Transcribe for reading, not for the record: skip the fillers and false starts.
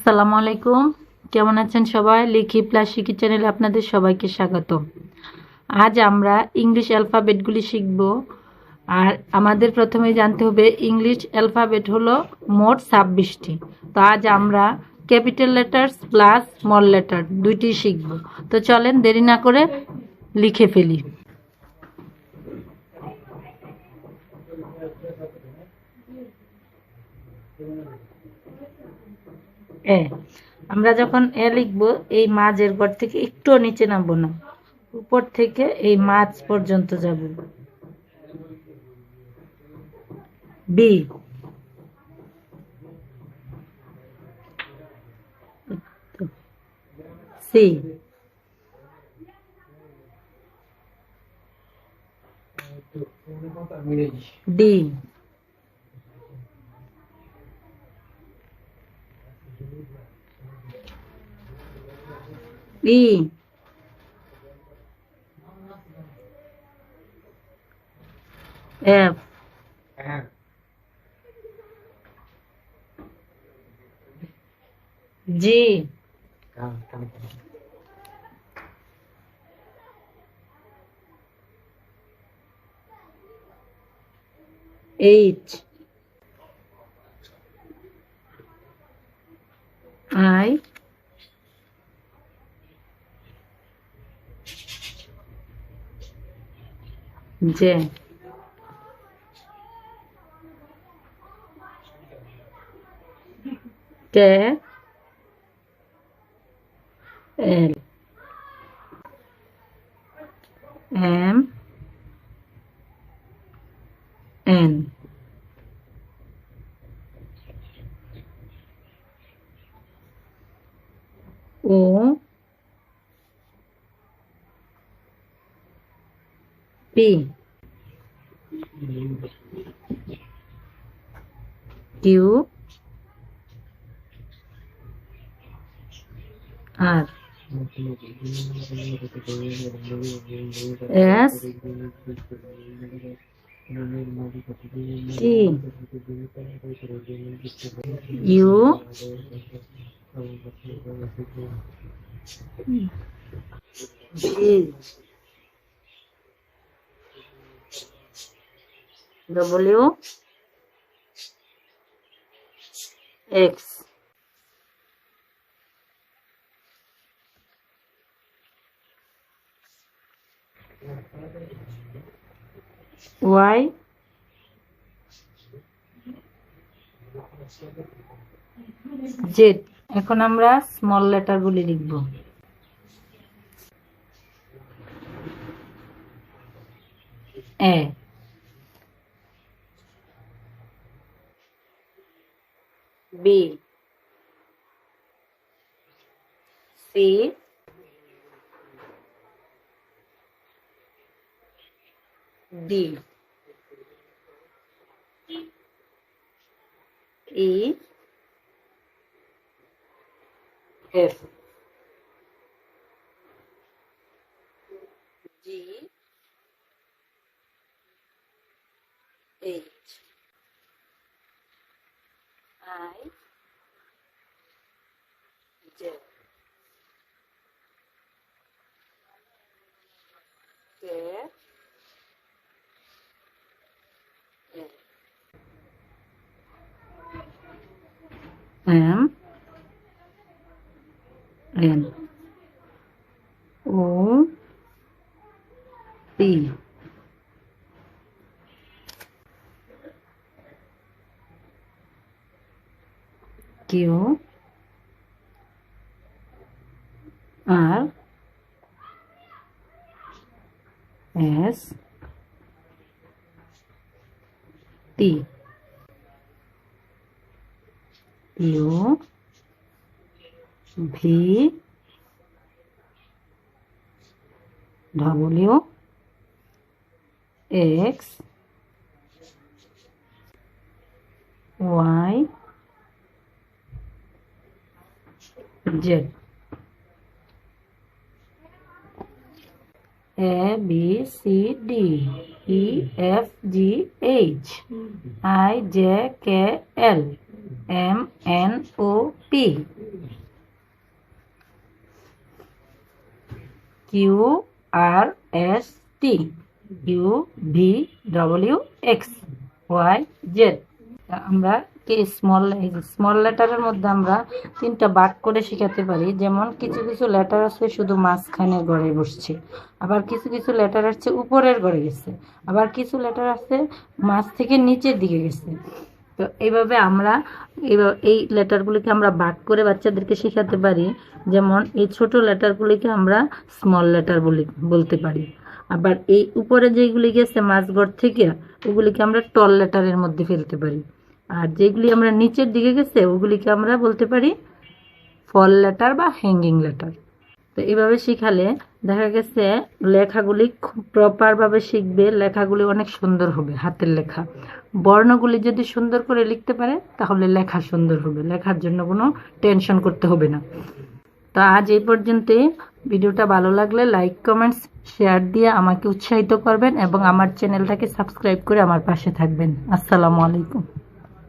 আসসালামু আলাইকুম। কেমন আছেন সবাই? লিখি প্লাস শিখি চ্যানেলে আপনাদের সবাইকে স্বাগত। আজ আমরা ইংলিশ অ্যালফাবেটগুলি শিখব। আর আমাদের প্রথমে জানতে হবে ইংলিশ অ্যালফাবেট হলো মোট 26টি। তো আজ আমরা capital letters plus small letter দুইটি শিখব। তো চলেন দেরি না করে লিখে ফেলি। এ আমরা যখন এ লিখব, এই মাঝের ঘর থেকে একটু নিচে নামবো না, উপর থেকে এই মাঝ পর্যন্ত যাব। B, C, D, E, F, G, H, I, J, K, L, M, N, O, P, Q, R, S, T, U, V, W, X, Y, Z. এখন আমরা স্মল লেটারগুলি লিখব। A, B, C, D, E, F, G, H, I, J, K, M, N, O, P, Q, R, S, T, U, V, W, X, Y, Z. A B C D E F G H I J K L M N O P QRST UVWXYZ। আমরা small লেটারের মধ্যে আমরা 3টা ভাগ করে শেখাতে পারি। যেমন কিছু কিছু লেটার আছে শুধু মাঝখানের ঘরে বসছে, আবার কিছু কিছু লেটার আছে উপরের ঘরে গেছে, আবার কিছু লেটার আছে মাঝ থেকে নিচের দিকে গেছে। তো এইভাবে আমরা এই লেটারগুলিকে আমরা ভাগ করে বাচ্চাদেরকে শেখাতে পারি। যেমন এই ছোট লেটারগুলিকে আমরা স্মল লেটার বলতে পারি, আবার এই উপরে যেগুলি গেছে মাঝঘর থেকে ওগুলিকে আমরা টল লেটারের মধ্যে ফেলতে পারি, আর যেগুলি আমরা নিচের দিকে গেছে ওগুলিকে আমরা বলতে পারি ফল লেটার বা হ্যাঙ্গিং লেটার। তো এইভাবে শিখালে দেখা গেছে লেখাগুলি খুব প্রপারভাবে শিখবে, লেখাগুলি অনেক সুন্দর হবে। হাতের লেখা বর্ণগুলি যদি সুন্দর করে লিখতে পারে তাহলে লেখা সুন্দর হবে, লেখার জন্য কোনো টেনশন করতে হবে না। তো আজ এই পর্যন্তই। ভিডিওটা ভালো লাগলে লাইক কমেন্টস শেয়ার দিয়ে আমাকে উৎসাহিত করবেন এবং আমার চ্যানেলটাকে সাবস্ক্রাইব করে আমার পাশে থাকবেন। আসসালামু আলাইকুম।